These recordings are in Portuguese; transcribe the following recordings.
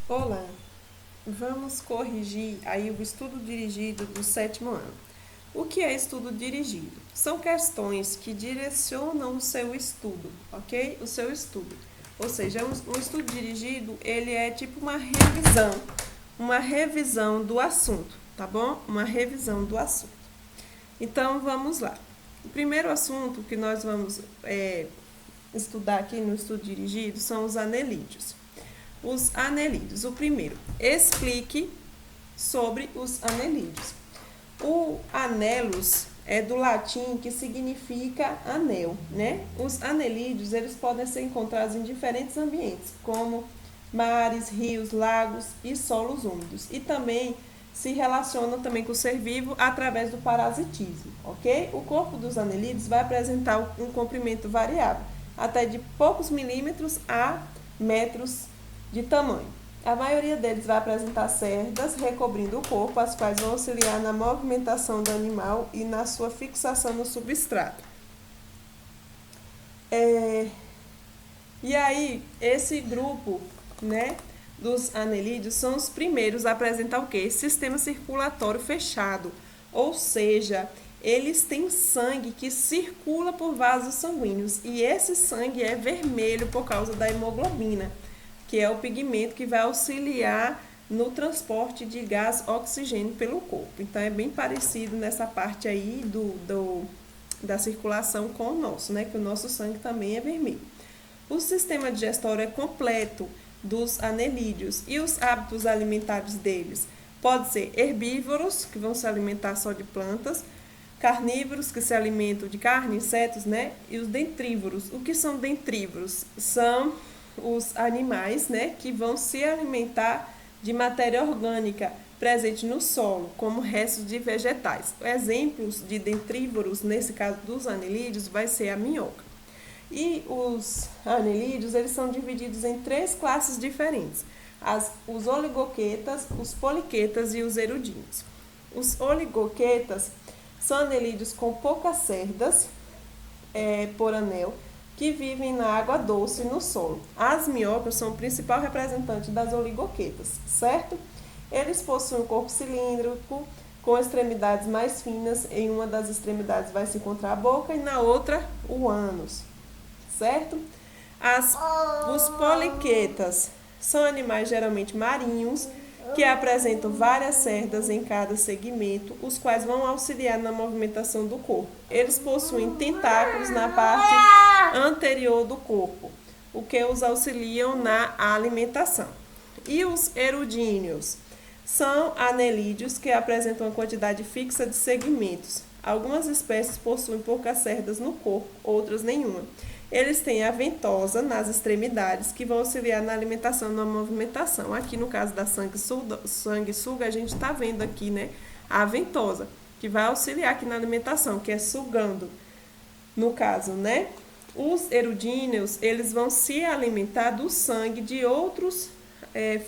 Olá, vamos corrigir aí o estudo dirigido do sétimo ano. O que é estudo dirigido? São questões que direcionam o seu estudo, ok? O seu estudo. Ou seja, um estudo dirigido, ele é tipo uma revisão do assunto, tá bom? Uma revisão do assunto. Então, vamos lá. O primeiro assunto que nós vamos estudar aqui no estudo dirigido são os anelídeos. Os anelídeos. O primeiro, explique sobre os anelídeos. O anelos é do latim que significa anel, né? Os anelídeos, eles podem ser encontrados em diferentes ambientes, como mares, rios, lagos e solos úmidos. E também se relacionam também com o ser vivo através do parasitismo, ok? O corpo dos anelídeos vai apresentar um comprimento variável, até de poucos milímetros a metros de tamanho. A maioria deles vai apresentar cerdas recobrindo o corpo, as quais vão auxiliar na movimentação do animal e na sua fixação no substrato. E aí, esse grupo, né, dos anelídeos são os primeiros a apresentar o quê? Sistema circulatório fechado, ou seja, eles têm sangue que circula por vasos sanguíneos e esse sangue é vermelho por causa da hemoglobina, que é o pigmento que vai auxiliar no transporte de gás oxigênio pelo corpo. Então, é bem parecido nessa parte aí da circulação com o nosso, né? Que o nosso sangue também é vermelho. O sistema digestório é completo dos anelídeos e os hábitos alimentares deles podem ser herbívoros, que vão se alimentar só de plantas, carnívoros, que se alimentam de carne, insetos, né? E os dentrívoros. O que são dentrívoros? São os animais, né, que vão se alimentar de matéria orgânica presente no solo, como restos de vegetais. Exemplos de dentrívoros, nesse caso dos anelídeos, vai ser a minhoca. E os anelídeos, eles são divididos em três classes diferentes: os oligoquetas, os poliquetas e os erudíneos. Os oligoquetas são anelídeos com poucas cerdas por anel, que vivem na água doce e no solo. As minhocas são o principal representante das oligoquetas, certo? Eles possuem um corpo cilíndrico, com extremidades mais finas. Em uma das extremidades vai se encontrar a boca e na outra o ânus, certo? Os poliquetas são animais geralmente marinhos, que apresentam várias cerdas em cada segmento, os quais vão auxiliar na movimentação do corpo. Eles possuem tentáculos na parte anterior do corpo, o que os auxiliam na alimentação. E os erudíneos são anelídeos que apresentam uma quantidade fixa de segmentos. Algumas espécies possuem poucas cerdas no corpo, outras nenhuma. Eles têm a ventosa nas extremidades, que vão auxiliar na alimentação e na movimentação. Aqui no caso da sanguessuga, a gente está vendo aqui, né, a ventosa, que vai auxiliar aqui na alimentação, que é sugando, no caso, né? Os erudíneos, eles vão se alimentar do sangue de outros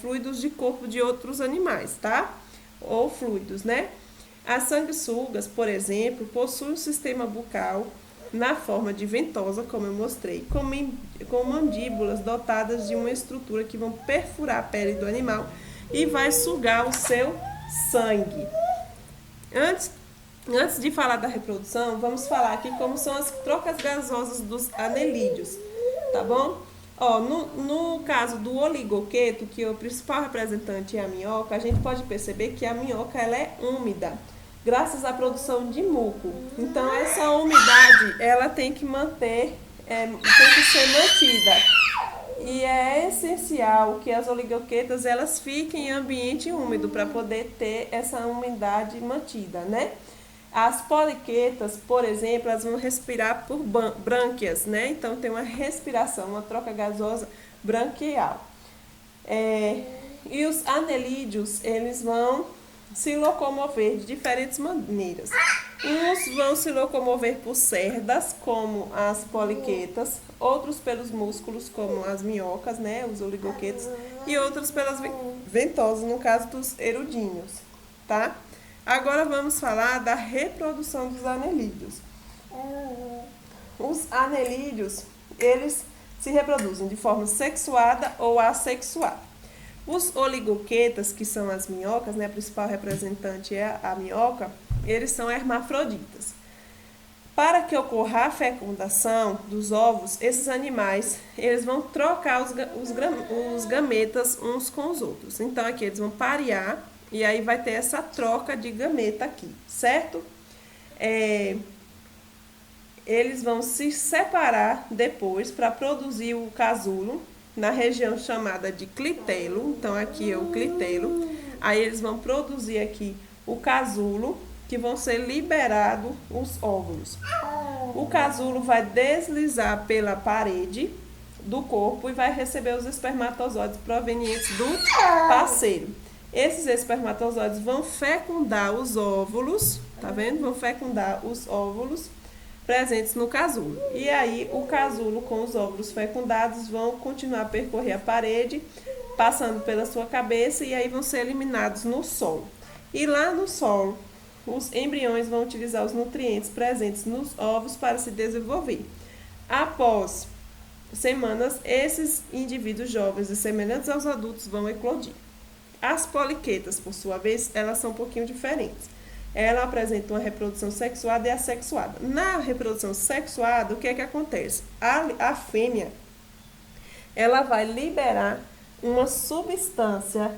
fluidos de corpo de outros animais, tá? Ou fluidos, né? As sanguessugas, por exemplo, possuem um sistema bucal na forma de ventosa, como eu mostrei, com mandíbulas dotadas de uma estrutura que vão perfurar a pele do animal e vai sugar o seu sangue. Antes de falar da reprodução, vamos falar aqui como são as trocas gasosas dos anelídeos, tá bom? No caso do oligoqueto, que o principal representante é a minhoca, a gente pode perceber que a minhoca ela é úmida, graças à produção de muco. Então, essa umidade, ela tem que ser mantida. E é essencial que as oligoquetas, elas fiquem em ambiente úmido para poder ter essa umidade mantida, né? As poliquetas, por exemplo, elas vão respirar por brânquias, né? Então, tem uma respiração, uma troca gasosa branquial. E os anelídeos, eles vão se locomover de diferentes maneiras. Uns vão se locomover por cerdas, como as poliquetas, outros pelos músculos, como as minhocas, né, os oligoquetos, e outros pelas ventosas, no caso dos erudíneos, tá? Agora vamos falar da reprodução dos anelídeos. Os anelídeos, eles se reproduzem de forma sexuada ou assexuada. Os oligoquetas, que são as minhocas, né, a principal representante é a minhoca, eles são hermafroditas. Para que ocorra a fecundação dos ovos, esses animais eles vão trocar os gametas uns com os outros. Então, aqui eles vão parear e aí vai ter essa troca de gameta aqui, certo? Eles vão se separar depois para produzir o casulo na região chamada de clitelo. Então, aqui é o clitelo. Aí, eles vão produzir aqui o casulo, que vão ser liberados os óvulos. O casulo vai deslizar pela parede do corpo e vai receber os espermatozoides provenientes do parceiro. Esses espermatozoides vão fecundar os óvulos, tá vendo? Vão fecundar os óvulos presentes no casulo. E aí, o casulo com os óvulos fecundados vão continuar a percorrer a parede, passando pela sua cabeça, e aí vão ser eliminados no solo. E lá no solo, os embriões vão utilizar os nutrientes presentes nos ovos para se desenvolver. Após semanas, esses indivíduos jovens e semelhantes aos adultos vão eclodir. As poliquetas, por sua vez, elas são um pouquinho diferentes. Ela apresenta uma reprodução sexuada e assexuada. Na reprodução sexuada, o que é que acontece? A fêmea, ela vai liberar uma substância,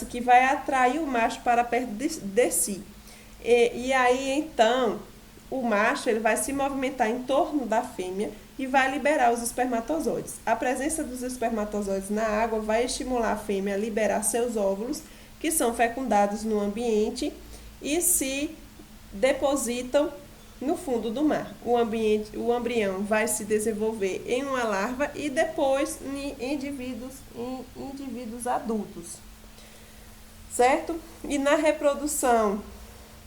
que vai atrair o macho para perto de si. E aí, então, o macho ele vai se movimentar em torno da fêmea e vai liberar os espermatozoides. A presença dos espermatozoides na água vai estimular a fêmea a liberar seus óvulos, que são fecundados no ambiente e se depositam no fundo do mar. O embrião vai se desenvolver em uma larva e depois em indivíduos adultos, certo? E na reprodução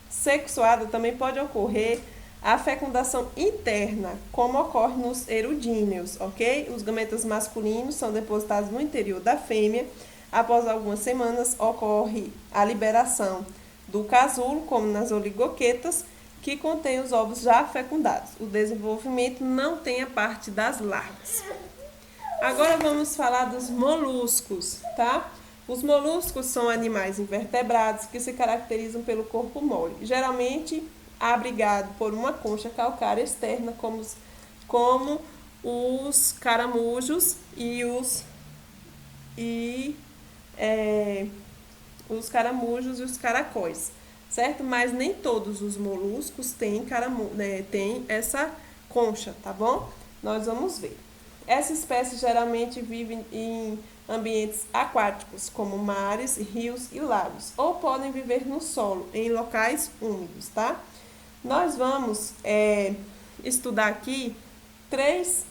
sexuada também pode ocorrer a fecundação interna, como ocorre nos erudíneos, ok? Os gametas masculinos são depositados no interior da fêmea. Após algumas semanas, ocorre a liberação do casulo, como nas oligoquetas, que contém os ovos já fecundados. O desenvolvimento não tem a parte das larvas. Agora vamos falar dos moluscos, tá? Os moluscos são animais invertebrados que se caracterizam pelo corpo mole, geralmente abrigado por uma concha calcária externa, como os caramujos e os caracóis, certo? Mas nem todos os moluscos têm essa concha, tá bom? Nós vamos ver. Essa espécie geralmente vive em ambientes aquáticos, como mares, rios e lagos, ou podem viver no solo, em locais úmidos, tá? Nós vamos estudar aqui três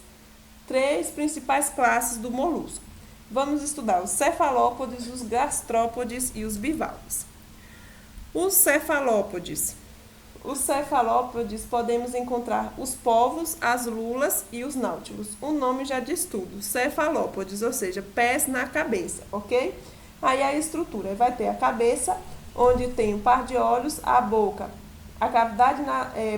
principais classes do molusco. Vamos estudar os cefalópodes, os gastrópodes e os bivalves. Os cefalópodes podemos encontrar os polvos, as lulas e os náutilos. O nome já diz tudo, cefalópodes, ou seja, pés na cabeça, ok? Aí a estrutura vai ter a cabeça, onde tem um par de olhos, a boca, a cavidade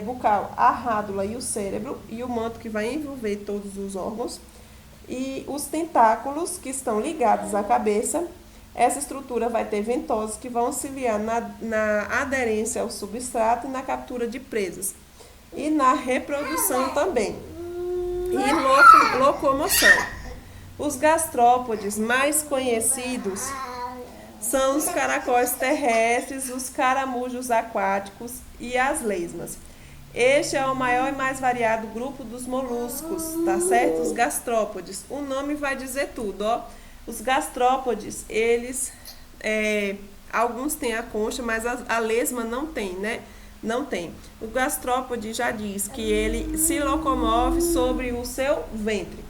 bucal, a rádula e o cérebro, e o manto que vai envolver todos os órgãos, e os tentáculos que estão ligados à cabeça. Essa estrutura vai ter ventosas que vão auxiliar na aderência ao substrato e na captura de presas, e na reprodução também, e locomoção. Os gastrópodes mais conhecidos são os caracóis terrestres, os caramujos aquáticos e as lesmas. Este é o maior e mais variado grupo dos moluscos, tá certo? Os gastrópodes. O nome vai dizer tudo, ó. Os gastrópodes, eles, alguns têm a concha, mas a lesma não tem, né? Não tem. O gastrópode já diz que ele se locomove sobre o seu ventre,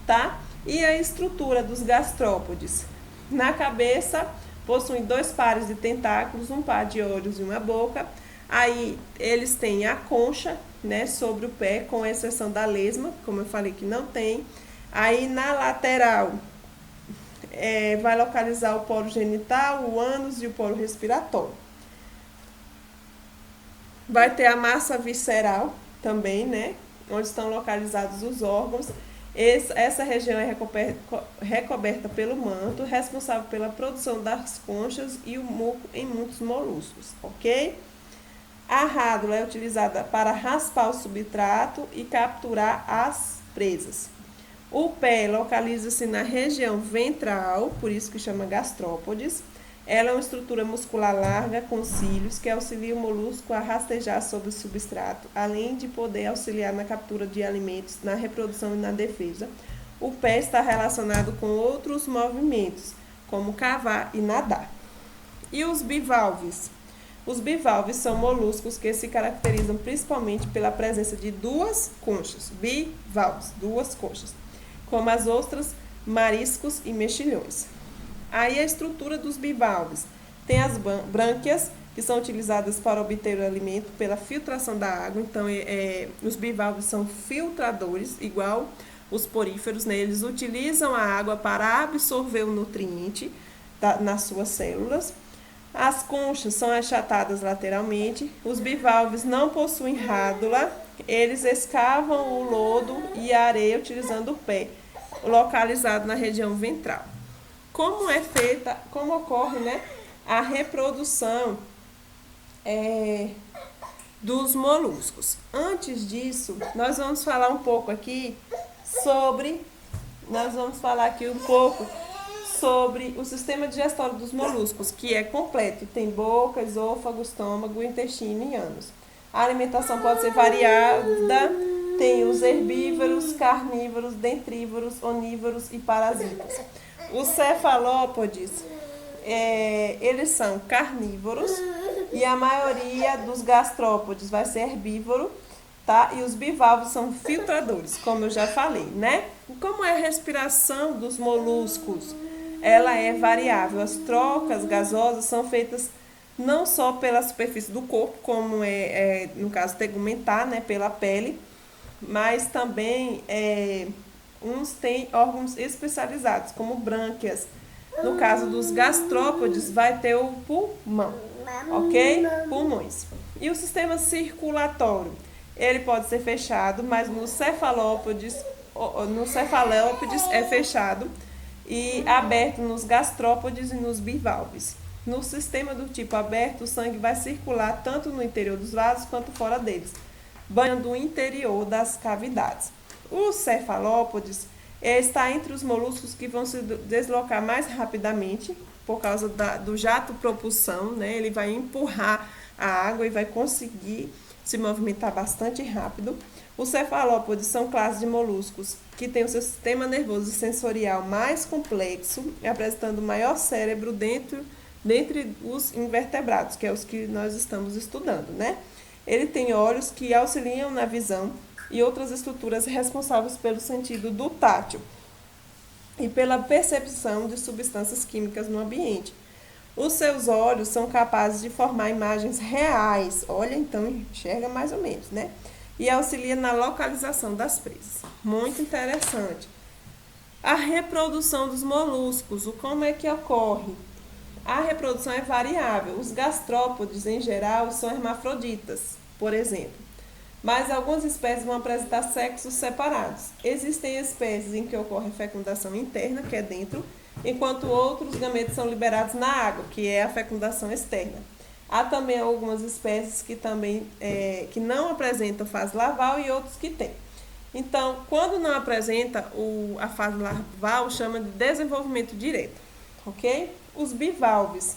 tá? E a estrutura dos gastrópodes? Na cabeça, possuem 2 pares de tentáculos, um par de olhos e uma boca. Aí, eles têm a concha, né, sobre o pé, com exceção da lesma, como eu falei que não tem. Aí, na lateral, vai localizar o polo genital, o ânus e o polo respiratório. Vai ter a massa visceral também, né, onde estão localizados os órgãos. Essa região é recoberta pelo manto, responsável pela produção das conchas e o muco em muitos moluscos, ok? A rádula é utilizada para raspar o substrato e capturar as presas. O pé localiza-se na região ventral, por isso que chama gastrópodes. Ela é uma estrutura muscular larga com cílios que auxilia o molusco a rastejar sobre o substrato, além de poder auxiliar na captura de alimentos, na reprodução e na defesa. O pé está relacionado com outros movimentos, como cavar e nadar. E os bivalves? Os bivalves são moluscos que se caracterizam principalmente pela presença de duas conchas, bivalves, duas conchas, como as ostras, mariscos e mexilhões. Aí a estrutura dos bivalves. Tem as brânquias, que são utilizadas para obter o alimento pela filtração da água. Então, os bivalves são filtradores, igual os poríferos, né? Eles utilizam a água para absorver o nutriente nas suas células. As conchas são achatadas lateralmente. Os bivalves não possuem rádula. Eles escavam o lodo e a areia utilizando o pé, localizado na região ventral. Como ocorre, né, a reprodução dos moluscos. Antes disso, nós vamos falar um pouco aqui sobre o sistema digestório dos moluscos, que é completo, tem boca, esôfago, estômago, intestino e ânus. A alimentação pode ser variada, tem os herbívoros, carnívoros, dentrívoros, onívoros e parasitas. Os cefalópodes, eles são carnívoros e a maioria dos gastrópodes vai ser herbívoro, tá? E os bivalves são filtradores, como eu já falei, né? Como é a respiração dos moluscos? Ela é variável. As trocas gasosas são feitas não só pela superfície do corpo, como no caso tegumentar, né, pela pele, mas também uns têm órgãos especializados, como brânquias. No caso dos gastrópodes, vai ter o pulmão, ok? Pulmões. E o sistema circulatório? Ele pode ser fechado, mas no cefalópodes é fechado e aberto nos gastrópodes e nos bivalves. No sistema do tipo aberto, o sangue vai circular tanto no interior dos vasos quanto fora deles, banhando o interior das cavidades. O cefalópodes está entre os moluscos que vão se deslocar mais rapidamente por causa do jato propulsão, né? Ele vai empurrar a água e vai conseguir se movimentar bastante rápido. Os cefalópodes são classes de moluscos que têm o seu sistema nervoso e sensorial mais complexo, apresentando maior cérebro dentre os invertebrados, que é os que nós estamos estudando, né? Ele tem olhos que auxiliam na visão e outras estruturas responsáveis pelo sentido do tátil e pela percepção de substâncias químicas no ambiente. Os seus olhos são capazes de formar imagens reais, olha, então enxerga mais ou menos, né? E auxilia na localização das presas. Muito interessante. A reprodução dos moluscos, como é que ocorre? A reprodução é variável. Os gastrópodes, em geral, são hermafroditas, por exemplo. Mas algumas espécies vão apresentar sexos separados. Existem espécies em que ocorre fecundação interna, que é dentro, enquanto outros gametas são liberados na água, que é a fecundação externa. Há também algumas espécies que também que não apresentam fase larval e outros que têm. Então, quando não apresenta a fase larval, chama de desenvolvimento direto, ok? Os bivalves,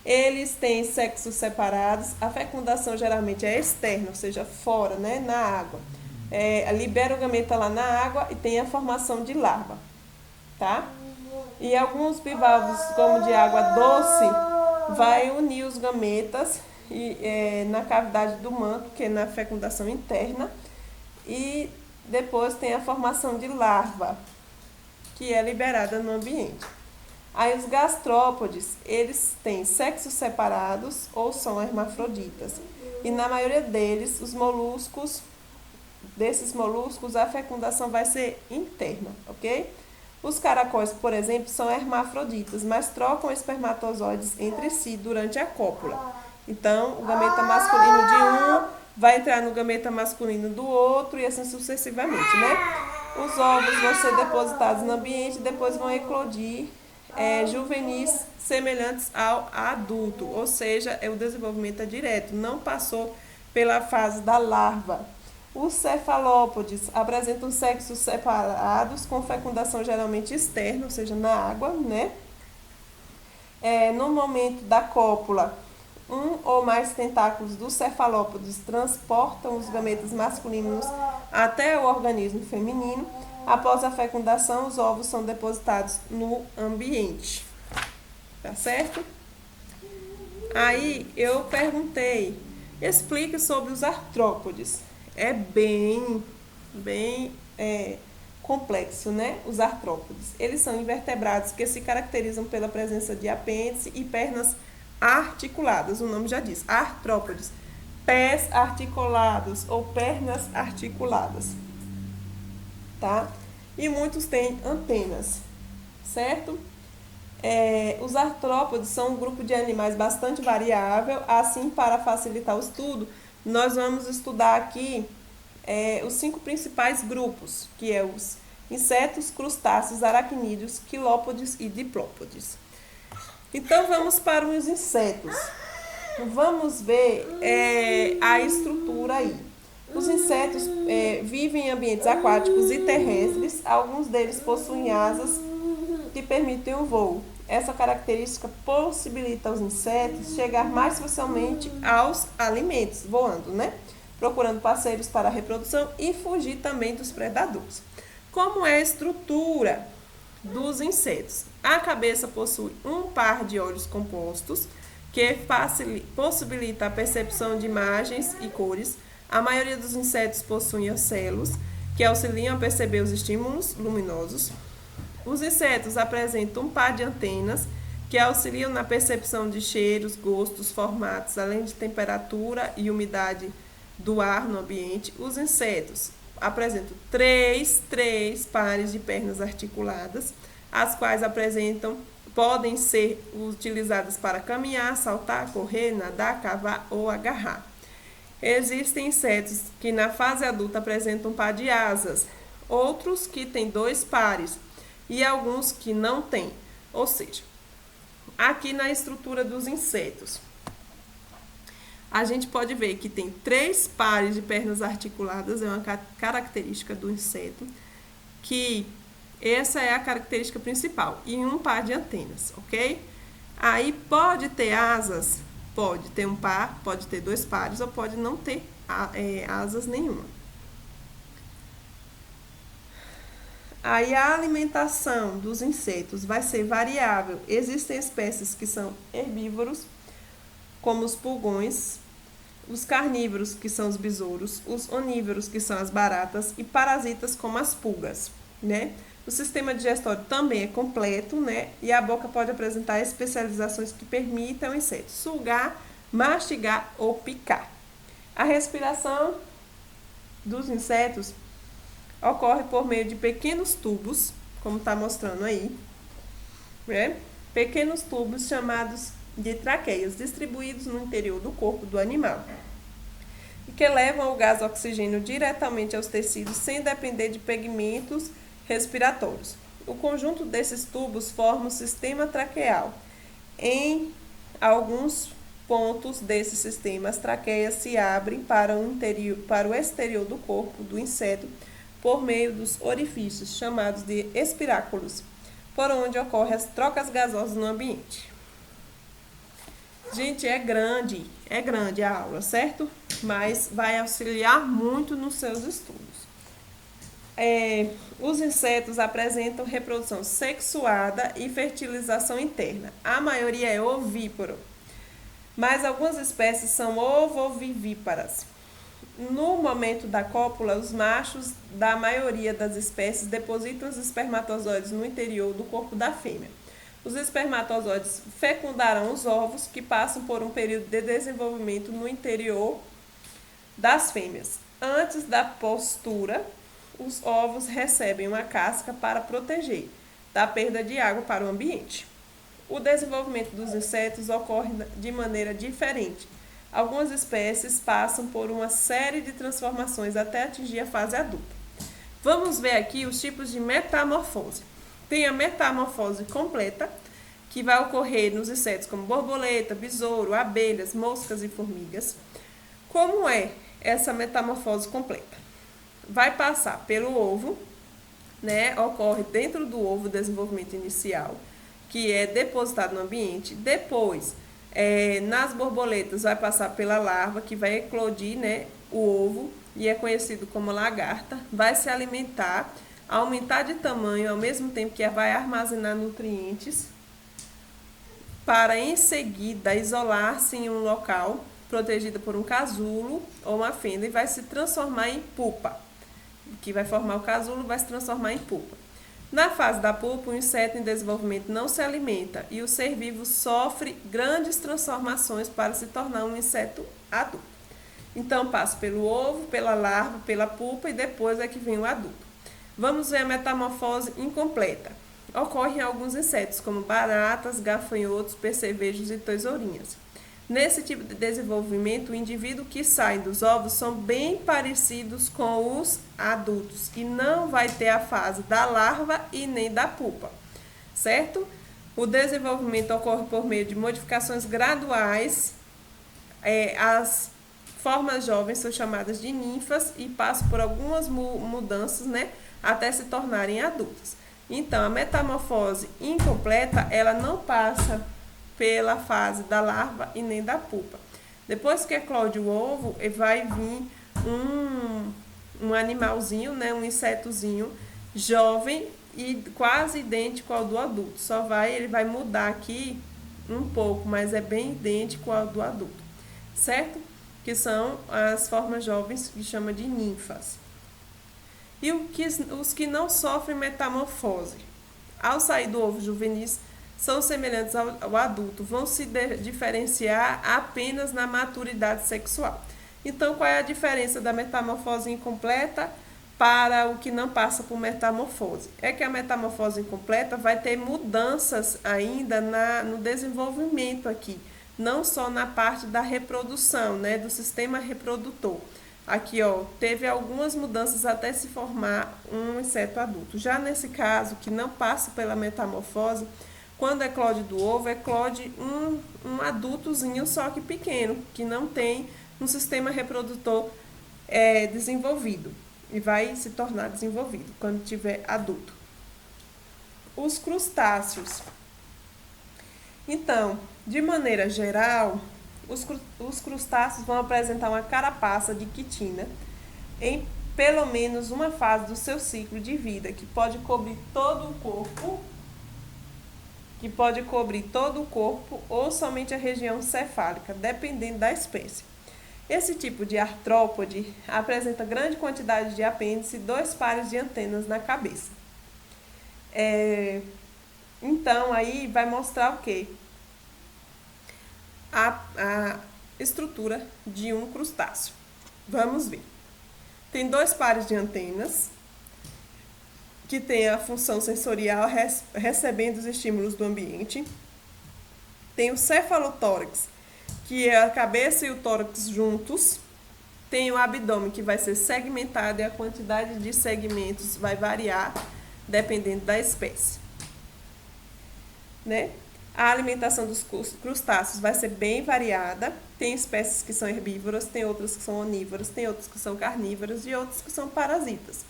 eles têm sexos separados, a fecundação geralmente é externa, ou seja, fora, né, na água. Libera o gameta lá na água e tem a formação de larva, tá? E alguns bivalves, como de água doce, vai unir os gametas na cavidade do manto, que é na fecundação interna, e depois tem a formação de larva, que é liberada no ambiente. Aí os gastrópodes, eles têm sexos separados ou são hermafroditas. E na maioria deles, desses moluscos, a fecundação vai ser interna, ok? Os caracóis, por exemplo, são hermafroditas, mas trocam espermatozoides entre si durante a cópula. Então, o gameta masculino de um vai entrar no gameta masculino do outro e assim sucessivamente, né? Os ovos vão ser depositados no ambiente e depois vão eclodir juvenis semelhantes ao adulto, ou seja, o desenvolvimento é direto, não passou pela fase da larva. Os cefalópodes apresentam sexos separados com fecundação geralmente externa, ou seja, na água, né? No momento da cópula, um ou mais tentáculos dos cefalópodes transportam os gametas masculinos até o organismo feminino. Após a fecundação, os ovos são depositados no ambiente. Tá certo? Aí eu perguntei, explique sobre os artrópodes. É bem complexo, né? Os artrópodes. Eles são invertebrados que se caracterizam pela presença de apêndice e pernas articuladas. O nome já diz, artrópodes. Pés articulados ou pernas articuladas. Tá? E muitos têm antenas, certo? Os artrópodes são um grupo de animais bastante variável. Assim, para facilitar o estudo, nós vamos estudar aqui os 5 principais grupos, que é os insetos, crustáceos, aracnídeos, quilópodes e diplópodes. Então, vamos para os insetos. Vamos ver a estrutura aí. Os insetos vivem em ambientes aquáticos e terrestres. Alguns deles possuem asas que permitem o voo. Essa característica possibilita aos insetos chegar mais facilmente aos alimentos, voando, né? Procurando parceiros para a reprodução e fugir também dos predadores. Como é a estrutura dos insetos? A cabeça possui um par de olhos compostos que possibilita a percepção de imagens e cores. A maioria dos insetos possuem ocelos que auxiliam a perceber os estímulos luminosos. Os insetos apresentam um par de antenas que auxiliam na percepção de cheiros, gostos, formatos, além de temperatura e umidade do ar no ambiente. Os insetos apresentam três pares de pernas articuladas, as quais podem ser utilizadas para caminhar, saltar, correr, nadar, cavar ou agarrar. Existem insetos que na fase adulta apresentam um par de asas, outros que têm 2 pares e alguns que não têm. Ou seja, aqui na estrutura dos insetos, a gente pode ver que tem 3 pares de pernas articuladas, é uma característica do inseto, que essa é a característica principal, e um par de antenas, ok? Aí pode ter asas, pode ter um par, pode ter 2 pares, ou pode não ter asas nenhuma. Aí a alimentação dos insetos vai ser variável. Existem espécies que são herbívoros, como os pulgões, os carnívoros, que são os besouros, os onívoros, que são as baratas, e parasitas, como as pulgas, né? O sistema digestório também é completo, né? E a boca pode apresentar especializações que permitam ao inseto sugar, mastigar ou picar. A respiração dos insetos ocorre por meio de pequenos tubos, como está mostrando aí, né? Pequenos tubos chamados de traqueias, distribuídos no interior do corpo do animal, e que levam o gás oxigênio diretamente aos tecidos sem depender de pigmentos respiratórios. O conjunto desses tubos forma o sistema traqueal. Em alguns pontos desse sistema, as traqueias se abrem para o exterior do corpo do inseto por meio dos orifícios, chamados de espiráculos, por onde ocorrem as trocas gasosas no ambiente. Gente, é grande a aula, certo? Mas vai auxiliar muito nos seus estudos. Os insetos apresentam reprodução sexuada e fertilização interna. A maioria é ovíparo, mas algumas espécies são ovovivíparas. No momento da cópula, os machos da maioria das espécies depositam os espermatozoides no interior do corpo da fêmea. Os espermatozoides fecundarão os ovos, que passam por um período de desenvolvimento no interior das fêmeas. Antes da postura, os ovos recebem uma casca para proteger da perda de água para o ambiente. O desenvolvimento dos insetos ocorre de maneira diferente. Algumas espécies passam por uma série de transformações até atingir a fase adulta. Vamos ver aqui os tipos de metamorfose. Tem a metamorfose completa, que vai ocorrer nos insetos como borboleta, besouro, abelhas, moscas e formigas. Como é essa metamorfose completa? Vai passar pelo ovo, né? Ocorre dentro do ovo o desenvolvimento inicial, que é depositado no ambiente. Depois, nas borboletas, vai passar pela larva, que vai eclodir, né, o ovo, e é conhecido como lagarta. Vai se alimentar, aumentar de tamanho, ao mesmo tempo que vai armazenar nutrientes, para em seguida isolar-se em um local protegida por um casulo ou uma fenda e vai se transformar em pupa, que vai formar o casulo e vai se transformar em pupa. Na fase da pupa, o inseto em desenvolvimento não se alimenta e o ser vivo sofre grandes transformações para se tornar um inseto adulto. Então, passa pelo ovo, pela larva, pela pupa e depois é que vem o adulto. Vamos ver a metamorfose incompleta. Ocorre em alguns insetos, como baratas, gafanhotos, percevejos e tesourinhas. Nesse tipo de desenvolvimento, o indivíduo que sai dos ovos são bem parecidos com os adultos e não vai ter a fase da larva e nem da pupa, certo? O desenvolvimento ocorre por meio de modificações graduais. As formas jovens são chamadas de ninfas e passam por algumas mudanças, né, até se tornarem adultas. Então, a metamorfose incompleta, ela não passa pela fase da larva e nem da pupa. Depois que eclode o ovo, vai vir um animalzinho, né, um insetozinho jovem e quase idêntico ao do adulto. Ele vai mudar aqui um pouco, mas é bem idêntico ao do adulto, certo? Que são as formas jovens que chama de ninfas. E os que não sofrem metamorfose, ao sair do ovo juvenis, são semelhantes ao adulto, vão se diferenciar apenas na maturidade sexual. Então, qual é a diferença da metamorfose incompleta para o que não passa por metamorfose? É que a metamorfose incompleta vai ter mudanças ainda no desenvolvimento aqui, não só na parte da reprodução, né, do sistema reprodutor. Aqui, ó, teve algumas mudanças até se formar um inseto adulto. Já nesse caso, que não passa pela metamorfose, quando eclode do ovo, eclode um adultozinho, só que pequeno, que não tem um sistema reprodutor desenvolvido. E vai se tornar desenvolvido quando tiver adulto. Os crustáceos. Então, de maneira geral, os crustáceos vão apresentar uma carapaça de quitina em pelo menos uma fase do seu ciclo de vida, que pode cobrir todo o corpo ou somente a região cefálica, dependendo da espécie. Esse tipo de artrópode apresenta grande quantidade de apêndice e 2 pares de antenas na cabeça. Então, aí vai mostrar o quê? A estrutura de um crustáceo. Vamos ver. Tem 2 pares de antenas, que tem a função sensorial recebendo os estímulos do ambiente. Tem o cefalotórax, que é a cabeça e o tórax juntos. Tem o abdômen, que vai ser segmentado e a quantidade de segmentos vai variar dependendo da espécie, né? A alimentação dos crustáceos vai ser bem variada. Tem espécies que são herbívoras, tem outras que são onívoras, tem outras que são carnívoras e outras que são parasitas.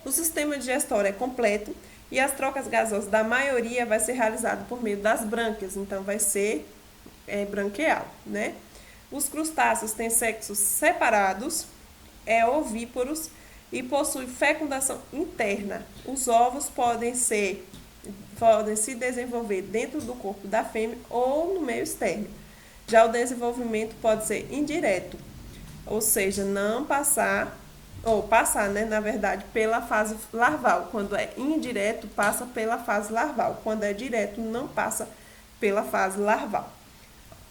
O sistema digestório é completo e as trocas gasosas da maioria vai ser realizado por meio das brânquias, então vai ser branquial, né? Os crustáceos têm sexos separados, ovíparos e possuem fecundação interna. Os ovos podem se desenvolver dentro do corpo da fêmea ou no meio externo. Já o desenvolvimento pode ser indireto, ou seja, não passar, ou passar, né, na verdade, pela fase larval. Quando é indireto, passa pela fase larval. Quando é direto, não passa pela fase larval.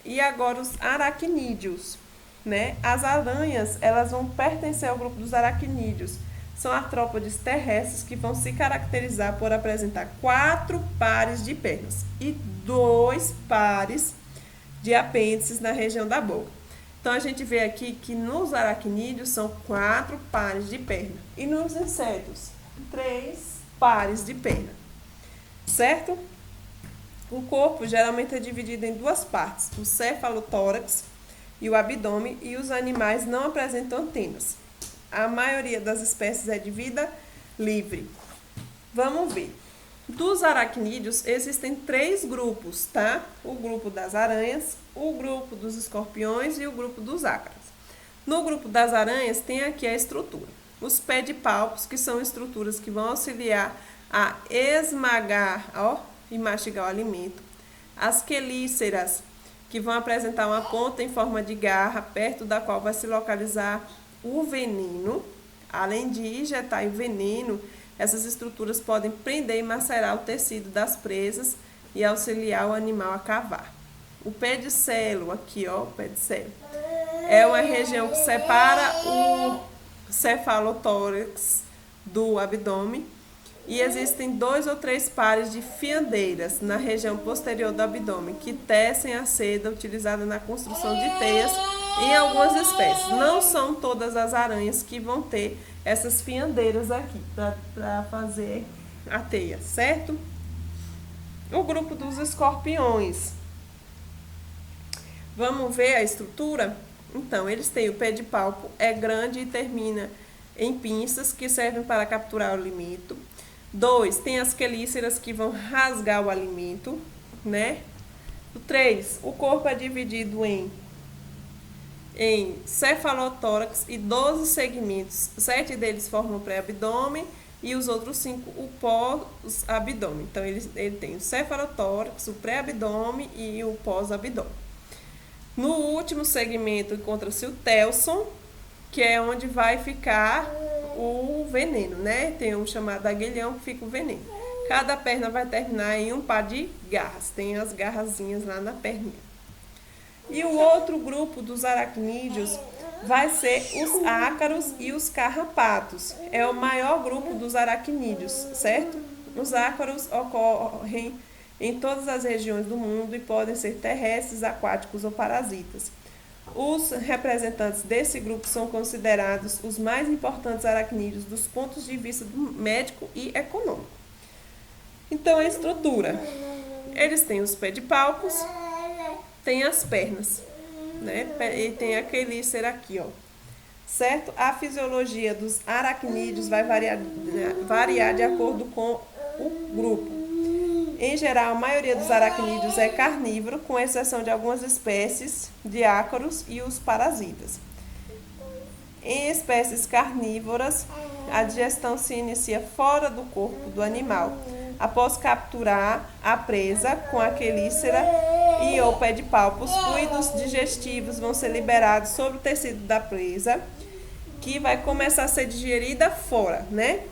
E agora os aracnídeos, né? As aranhas, elas vão pertencer ao grupo dos aracnídeos. São artrópodes terrestres que vão se caracterizar por apresentar 4 pares de pernas e 2 pares de apêndices na região da boca. Então, a gente vê aqui que nos aracnídeos são 4 pares de perna. E nos insetos? 3 pares de perna, certo? O corpo geralmente é dividido em duas partes, o cefalotórax e o abdômen, e os animais não apresentam antenas. A maioria das espécies é de vida livre. Vamos ver. Dos aracnídeos existem 3 grupos, tá? O grupo das aranhas, o grupo dos escorpiões e o grupo dos ácaros. No grupo das aranhas tem aqui a estrutura. Os pedipalpos, que são estruturas que vão auxiliar a esmagar, e mastigar o alimento. As quelíceras, que vão apresentar uma ponta em forma de garra, perto da qual vai se localizar o veneno. Além de injetar o veneno, essas estruturas podem prender e macerar o tecido das presas e auxiliar o animal a cavar. O pedicelo, aqui ó, o pedicelo, é uma região que separa o cefalotórax do abdômen, e existem 2 ou 3 pares de fiandeiras na região posterior do abdômen que tecem a seda utilizada na construção de teias em algumas espécies. Não são todas as aranhas que vão ter essas fiandeiras aqui para fazer a teia, certo? O grupo dos escorpiões. Vamos ver a estrutura? Então, eles têm o pedipalpo, é grande e termina em pinças que servem para capturar o alimento. 2, tem as quelíceras que vão rasgar o alimento, né? 3, o corpo é dividido em cefalotórax e 12 segmentos. 7 deles formam o pré-abdômen e os outros 5 o pós-abdômen. Então, ele tem o cefalotórax, o pré-abdômen e o pós-abdômen. No último segmento encontra-se o telson, que é onde vai ficar o veneno, né? Tem um chamado aguilhão que fica o veneno. Cada perna vai terminar em um par de garras. Tem as garrazinhas lá na perninha. E o outro grupo dos aracnídeos vai ser os ácaros e os carrapatos. É o maior grupo dos aracnídeos, certo? Os ácaros ocorrem em todas as regiões do mundo e podem ser terrestres, aquáticos ou parasitas. Os representantes desse grupo são considerados os mais importantes aracnídeos dos pontos de vista médico e econômico. Então, a estrutura. Eles têm os pedipalpos, tem as pernas, né? E tem a quelícera aqui, ó. Certo? A fisiologia dos aracnídeos vai variar de acordo com o grupo. Em geral, a maioria dos aracnídeos é carnívoro, com exceção de algumas espécies de ácaros e os parasitas. Em espécies carnívoras, a digestão se inicia fora do corpo do animal, após capturar a presa com a quelícera e ou pedipalpo. Os fluidos digestivos vão ser liberados sobre o tecido da presa, que vai começar a ser digerida fora, né?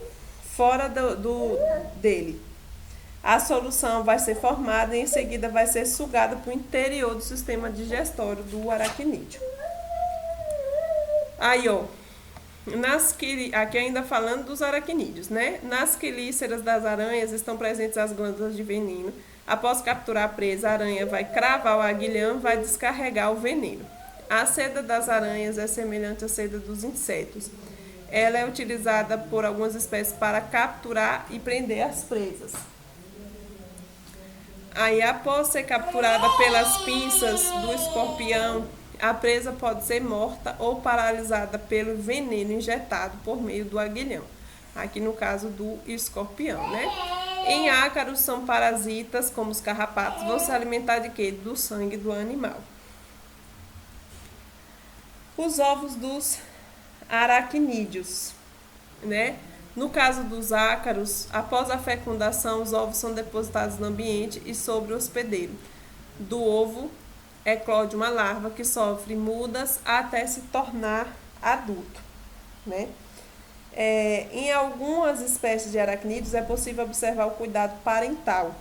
Fora dele. A solução vai ser formada e em seguida vai ser sugada para o interior do sistema digestório do aracnídeo. Aí, ó, aqui ainda falando dos aracnídeos, né? Nas quelíceras das aranhas estão presentes as glândulas de veneno. Após capturar a presa, a aranha vai cravar o aguilhão e vai descarregar o veneno. A seda das aranhas é semelhante à seda dos insetos. Ela é utilizada por algumas espécies para capturar e prender as presas. Aí, após ser capturada pelas pinças do escorpião, a presa pode ser morta ou paralisada pelo veneno injetado por meio do aguilhão. Aqui no caso do escorpião, né? Em ácaros são parasitas, como os carrapatos, vão se alimentar de quê? Do sangue do animal. Os ovos dos aracnídeos, né? No caso dos ácaros, após a fecundação, os ovos são depositados no ambiente e sobre o hospedeiro. Do ovo eclode uma larva que sofre mudas até se tornar adulto, né? Em algumas espécies de aracnídeos é possível observar o cuidado parental,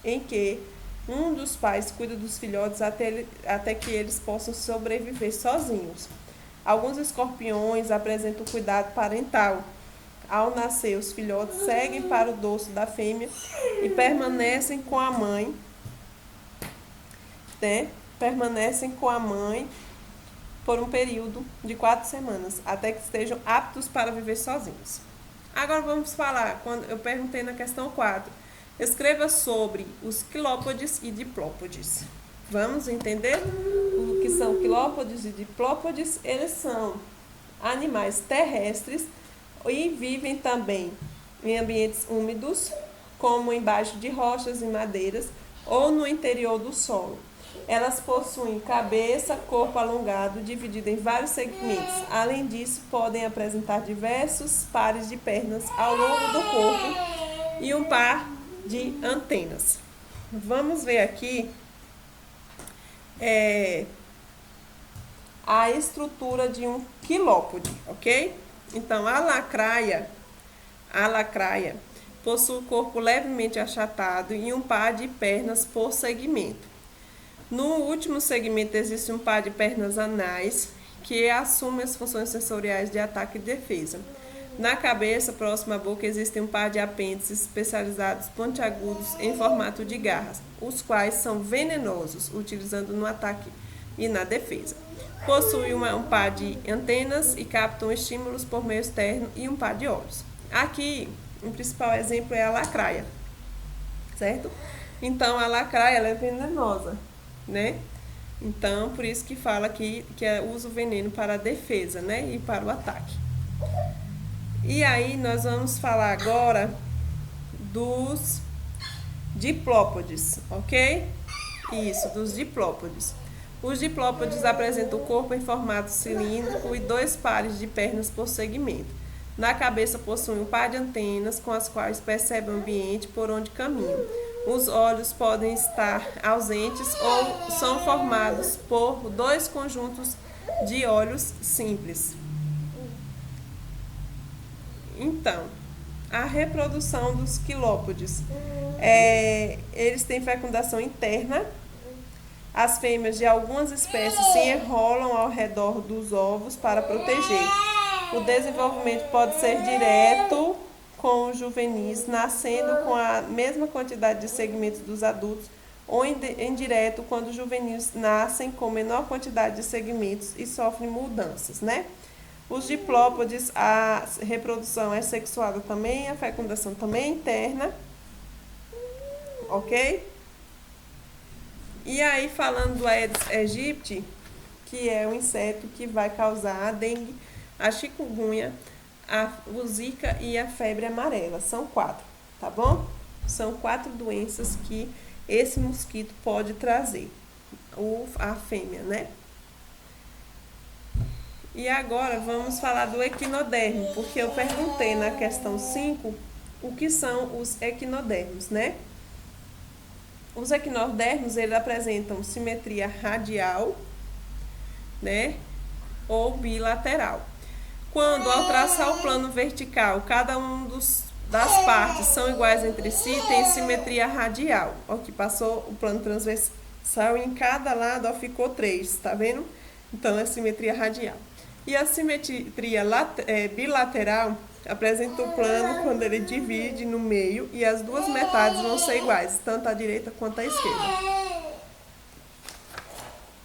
em que um dos pais cuida dos filhotes até que eles possam sobreviver sozinhos. Alguns escorpiões apresentam cuidado parental. Ao nascer, os filhotes seguem para o dorso da fêmea e permanecem com a mãe, né? Permanecem com a mãe por um período de 4 semanas, até que estejam aptos para viver sozinhos. Agora vamos falar, quando eu perguntei na questão 4. Escreva sobre os quilópodes e diplópodes. Vamos entender o que são quilópodes e diplópodes? Eles são animais terrestres e vivem também em ambientes úmidos, como embaixo de rochas e madeiras ou no interior do solo. Elas possuem cabeça, corpo alongado, dividido em vários segmentos. Além disso, podem apresentar diversos pares de pernas ao longo do corpo e um par de antenas. Vamos ver aqui a estrutura de um quilópode, ok? Então, a lacraia possui o corpo levemente achatado e um par de pernas por segmento. No último segmento existe um par de pernas anais que assume as funções sensoriais de ataque e defesa. Na cabeça, próximo à boca, existem um par de apêndices especializados pontiagudos em formato de garras, os quais são venenosos, utilizando no ataque e na defesa. Possui um par de antenas e captam estímulos por meio externo e um par de olhos. Aqui, o principal exemplo é a lacraia, certo? Então, a lacraia ela é venenosa, né? Então, por isso que fala que usa o veneno para a defesa, né? E para o ataque. E aí, nós vamos falar agora dos diplópodes, ok? Isso, dos diplópodes. Os diplópodes apresentam o corpo em formato cilíndrico e 2 pares de pernas por segmento. Na cabeça possuem um par de antenas com as quais percebem o ambiente por onde caminham. Os olhos podem estar ausentes ou são formados por 2 conjuntos de olhos simples. Então, a reprodução dos quilópodes. Eles têm fecundação interna. As fêmeas de algumas espécies se enrolam ao redor dos ovos para proteger. O desenvolvimento pode ser direto com os juvenis, nascendo com a mesma quantidade de segmentos dos adultos, ou indireto quando os juvenis nascem com menor quantidade de segmentos e sofrem mudanças, né? Os diplópodes, a reprodução é sexuada também, a fecundação também é interna, ok? E aí, falando do Aedes aegypti, que é um inseto que vai causar a dengue, a chikungunya, o zika e a febre amarela. São 4, tá bom? São 4 doenças que esse mosquito pode trazer, a fêmea, né? E agora vamos falar do equinodermo, porque eu perguntei na questão 5 o que são os equinodermos, né? Os equinodermos, eles apresentam simetria radial, né, ou bilateral. Quando, ao traçar o plano vertical, cada um das partes são iguais entre si, tem simetria radial. Ó, que passou o plano transversal e em cada lado, ó, ficou 3, tá vendo? Então, é simetria radial. E a simetria bilateral apresenta o plano quando ele divide no meio e as 2 metades vão ser iguais, tanto à direita quanto à esquerda.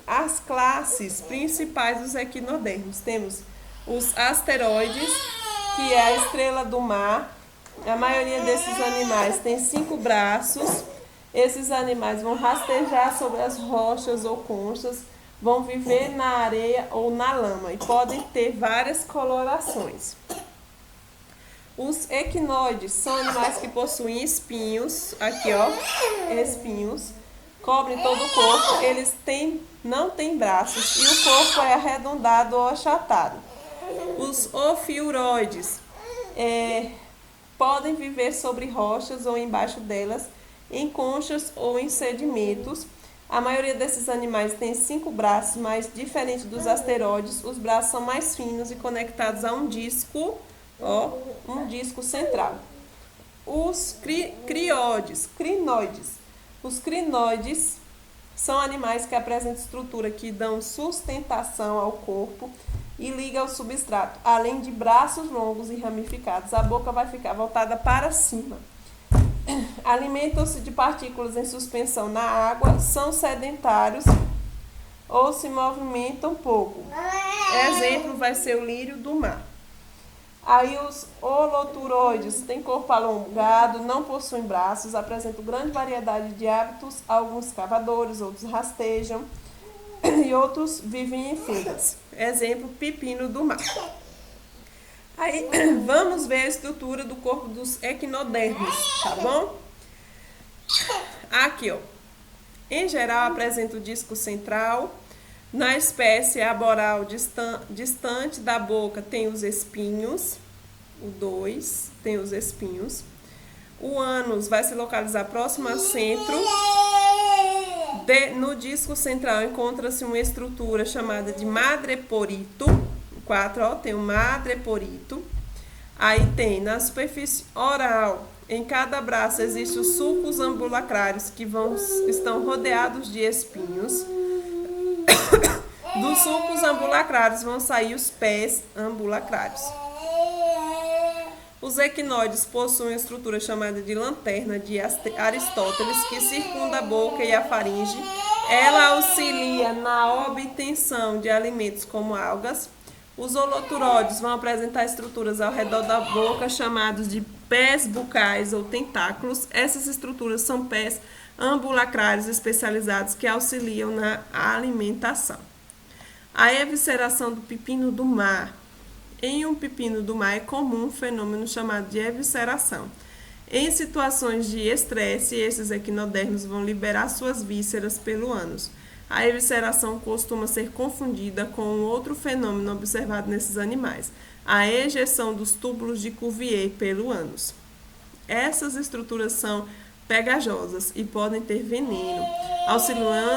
As classes principais dos equinodermos. Temos os asteroides, que é a estrela do mar. A maioria desses animais tem 5 braços. Esses animais vão rastejar sobre as rochas ou conchas, vão viver na areia ou na lama e podem ter várias colorações. Os equinoides são animais que possuem espinhos, aqui ó, espinhos, cobrem todo o corpo, eles não têm braços e o corpo é arredondado ou achatado. Os ofiuroides podem viver sobre rochas ou embaixo delas, em conchas ou em sedimentos. A maioria desses animais tem 5 braços, mas diferente dos asteroides, os braços são mais finos e conectados a um disco, um disco central. Os crinoides. Os crinoides são animais que apresentam estrutura que dão sustentação ao corpo e ligam ao substrato, além de braços longos e ramificados. A boca vai ficar voltada para cima. Alimentam-se de partículas em suspensão na água, são sedentários ou se movimentam pouco. Exemplo vai ser o lírio do mar. Aí os holoturoides têm corpo alongado, não possuem braços, apresentam grande variedade de hábitos, alguns cavadores, outros rastejam e outros vivem em filas. Exemplo, pepino do mar. Aí vamos ver a estrutura do corpo dos equinodermos, tá bom? Aqui, ó. Em geral, apresenta o disco central. Na espécie arboral distante da boca tem os espinhos. O 2 tem os espinhos. O ânus vai se localizar próximo ao centro. No disco central encontra-se uma estrutura chamada de madreporito. 4, ó, tem o madreporito. Aí tem na superfície oral. Em cada braço existem os sulcos ambulacrários que estão rodeados de espinhos. Dos sulcos ambulacrários vão sair os pés ambulacrários. Os equinoides possuem uma estrutura chamada de lanterna de Aristóteles, que circunda a boca e a faringe. Ela auxilia na obtenção de alimentos como algas. Os holoturóides vão apresentar estruturas ao redor da boca chamados de pés bucais ou tentáculos. Essas estruturas são pés ambulacrários especializados que auxiliam na alimentação. A evisceração do pepino do mar. Em um pepino do mar é comum um fenômeno chamado de evisceração. Em situações de estresse, esses equinodermos vão liberar suas vísceras pelo ânus. A evisceração costuma ser confundida com outro fenômeno observado nesses animais, a ejeção dos túbulos de Cuvier pelo ânus. Essas estruturas são pegajosas e podem ter veneno,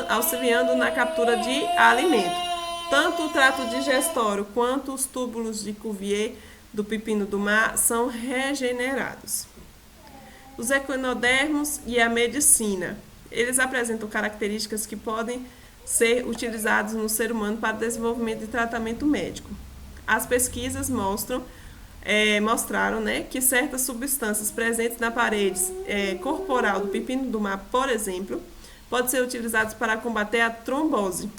auxiliando na captura de alimento. Tanto o trato digestório quanto os túbulos de Cuvier do pepino do mar são regenerados. Os equinodermos e a medicina. Eles apresentam características que podem ser utilizadas no ser humano para desenvolvimento de tratamento médico. As pesquisas mostraram, né, que certas substâncias presentes na parede corporal do pepino do mar, por exemplo, podem ser utilizadas para combater a trombose.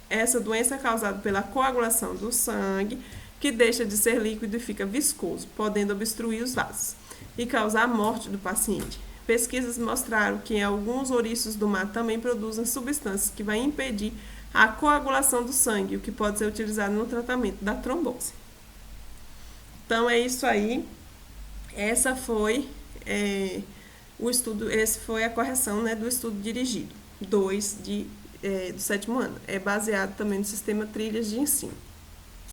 Essa doença é causada pela coagulação do sangue, que deixa de ser líquido e fica viscoso, podendo obstruir os vasos e causar a morte do paciente. Pesquisas mostraram que alguns ouriços do mar também produzem substâncias que vão impedir a coagulação do sangue, o que pode ser utilizado no tratamento da trombose. Então, é isso aí. Essa foi o estudo, essa foi a correção, né, do estudo dirigido 2 do 7º ano. É baseado também no sistema Trilhas de Ensino.